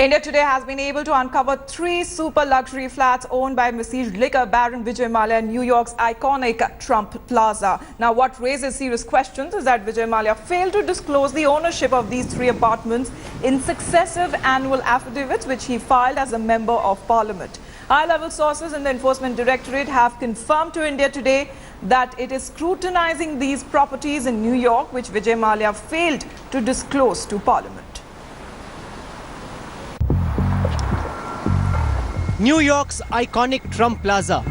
India today has been able to uncover 3 super luxury flats owned by besieged liquor baron Vijay Mallya in New York's iconic Trump Plaza. Now, what raises serious questions is that Vijay Mallya failed to disclose the ownership of these 3 apartments in successive annual affidavits which he filed as a member of parliament. High-level sources in the Enforcement Directorate have confirmed to India today that it is scrutinizing these properties in New York which Vijay Mallya failed to disclose to parliament. New York's iconic Trump Plaza.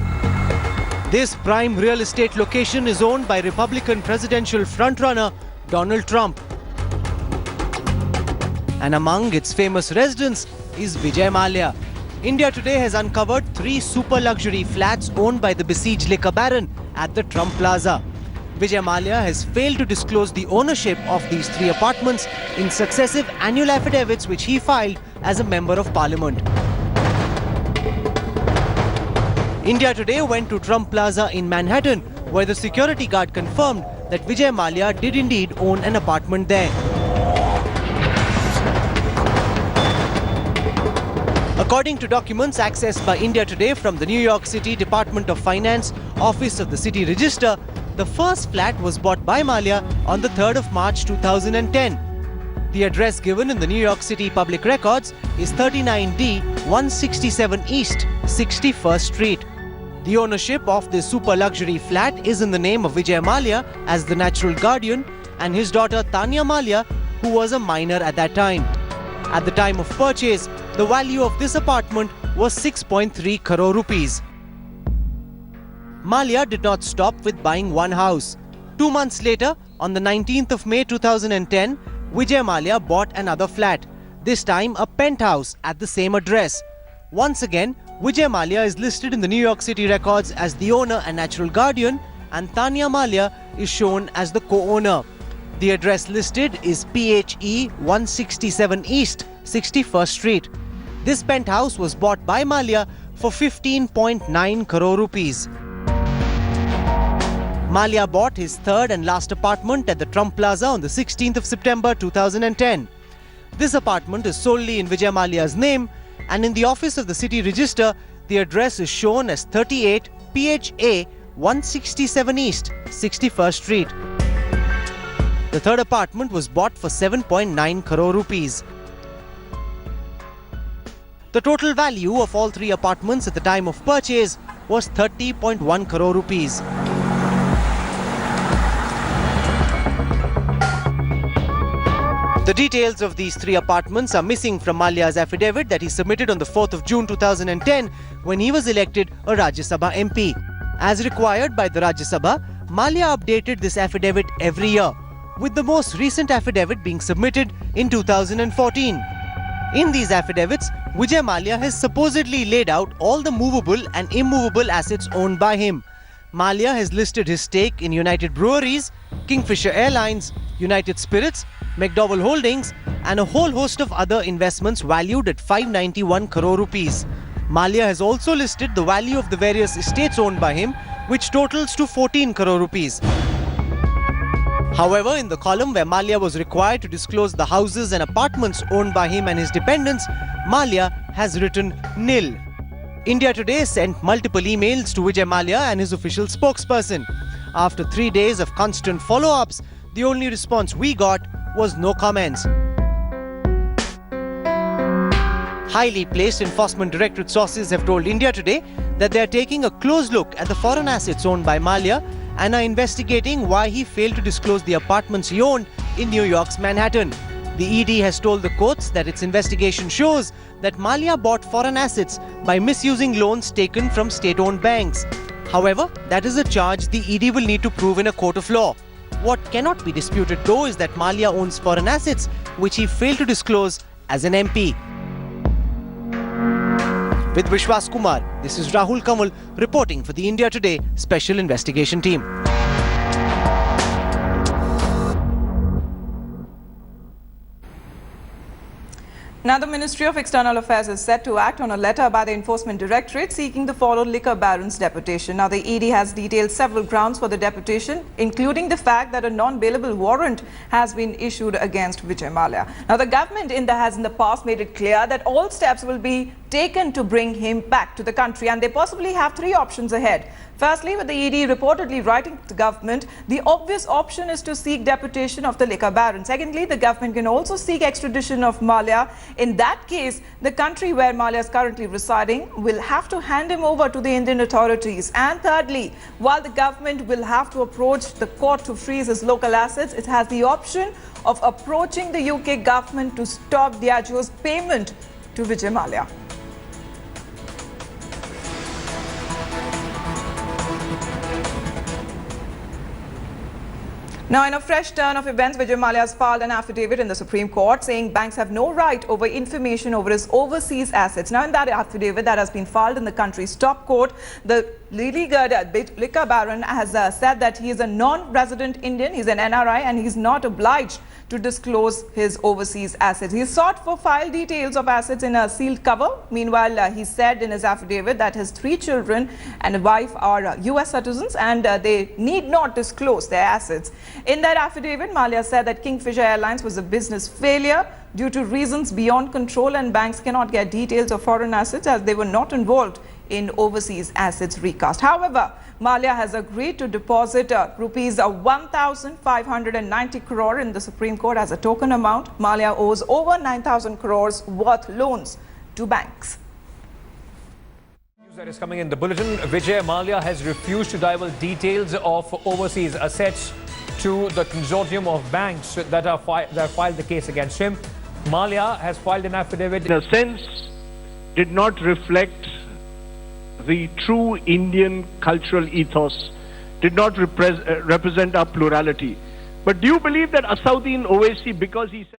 This prime real estate location is owned by Republican presidential frontrunner Donald Trump. And among its famous residents is Vijay Mallya. India today has uncovered 3 super luxury flats owned by the besieged liquor baron at the Trump Plaza. Vijay Mallya has failed to disclose the ownership of these 3 apartments in successive annual affidavits which he filed as a member of parliament. India today went to Trump Plaza in Manhattan, where the security guard confirmed that Vijay Mallya did indeed own an apartment there. According to documents accessed by India Today from the New York City Department of Finance Office of the City Register, the first flat was bought by Mallya on the 3rd of March 2010. The address given in the New York City Public Records is 39D 167 East 61st Street. The ownership of this super luxury flat is in the name of Vijay Mallya as the natural guardian and his daughter Tanya Mallya, who was a minor at that time. At the time of purchase, the value of this apartment was 6.3 crore rupees. Mallya did not stop with buying one house. 2 months later, on the 19th of May 2010, Vijay Mallya bought another flat, this time a penthouse at the same address. Once again, Vijay Mallya is listed in the New York City records as the owner and natural guardian, and Tanya Mallya is shown as the co-owner. The address listed is PHE 167 East 61st Street. This penthouse was bought by Mallya for 15.9 crore rupees. Mallya bought his third and last apartment at the Trump Plaza on the 16th of September 2010. This apartment is solely in Vijay Mallya's name, and in the office of the City Register, the address is shown as 38 PHA 167 East 61st Street. The third apartment was bought for 7.9 crore rupees. The total value of all 3 apartments at the time of purchase was 30.1 crore rupees. The details of these 3 apartments are missing from Mallya's affidavit that he submitted on the 4th of June 2010 when he was elected a Rajya Sabha MP. As required by the Rajya Sabha, Mallya updated this affidavit every year, with the most recent affidavit being submitted in 2014. In these affidavits, Vijay Mallya has supposedly laid out all the movable and immovable assets owned by him. Mallya has listed his stake in United Breweries, Kingfisher Airlines, United Spirits, McDowell Holdings and a whole host of other investments valued at 591 crore rupees. Mallya has also listed the value of the various estates owned by him, which totals to 14 crore rupees. However, in the column where Mallya was required to disclose the houses and apartments owned by him and his dependents, Mallya has written nil. India Today sent multiple emails to Vijay Mallya and his official spokesperson. After 3 days of constant follow-ups, the only response we got was no comments. Highly placed Enforcement Directorate sources have told India Today that they are taking a close look at the foreign assets owned by Mallya and are investigating why he failed to disclose the apartments he owned in New York's Manhattan. The ED has told the courts that its investigation shows that Mallya bought foreign assets by misusing loans taken from state-owned banks. However, that is a charge the ED will need to prove in a court of law. What cannot be disputed though is that Mallya owns foreign assets which he failed to disclose as an MP. With Vishwas Kumar, this is Rahul Kamal reporting for the India Today Special Investigation Team. Now, the Ministry of External Affairs is set to act on a letter by the Enforcement Directorate seeking the following liquor baron's deputation. Now, the ED has detailed several grounds for the deputation, including the fact that a non-bailable warrant has been issued against Vijay Mallya. Now, the government has in the past made it clear that all steps will be taken to bring him back to the country, and they possibly have three options ahead. Firstly, with the ED reportedly writing to the government, the obvious option is to seek deputation of the liquor baron. Secondly, the government can also seek extradition of Mallya. In that case, the country where Mallya is currently residing will have to hand him over to the Indian authorities. And thirdly, while the government will have to approach the court to freeze his local assets, it has the option of approaching the UK government to stop Diageo's payment to Vijay Mallya. Now, in a fresh turn of events, Vijay Mallya has filed an affidavit in the Supreme Court saying banks have no right over information over his overseas assets. Now, in that affidavit that has been filed in the country's top court, the legal liquor baron has said that he is a non-resident Indian, he's an NRI, and he's not obliged to disclose his overseas assets. He sought for file details of assets in a sealed cover. Meanwhile, he said in his affidavit that his 3 children and a wife are US citizens and they need not disclose their assets. In that affidavit, Mallya said that Kingfisher Airlines was a business failure due to reasons beyond control, and banks cannot get details of foreign assets as they were not involved in overseas assets recast. However, Mallya has agreed to deposit rupees 1,590 crore in the Supreme Court as a token amount. Mallya owes over 9,000 crores worth loans to banks. News that is coming in the bulletin: Vijay Mallya has refused to divulge details of overseas assets to the consortium of banks that filed the case against him. Mallya has filed an affidavit. In a sense, did not reflect the true Indian cultural ethos, did not represent our plurality. But do you believe that Asauddin Owaisi, because he said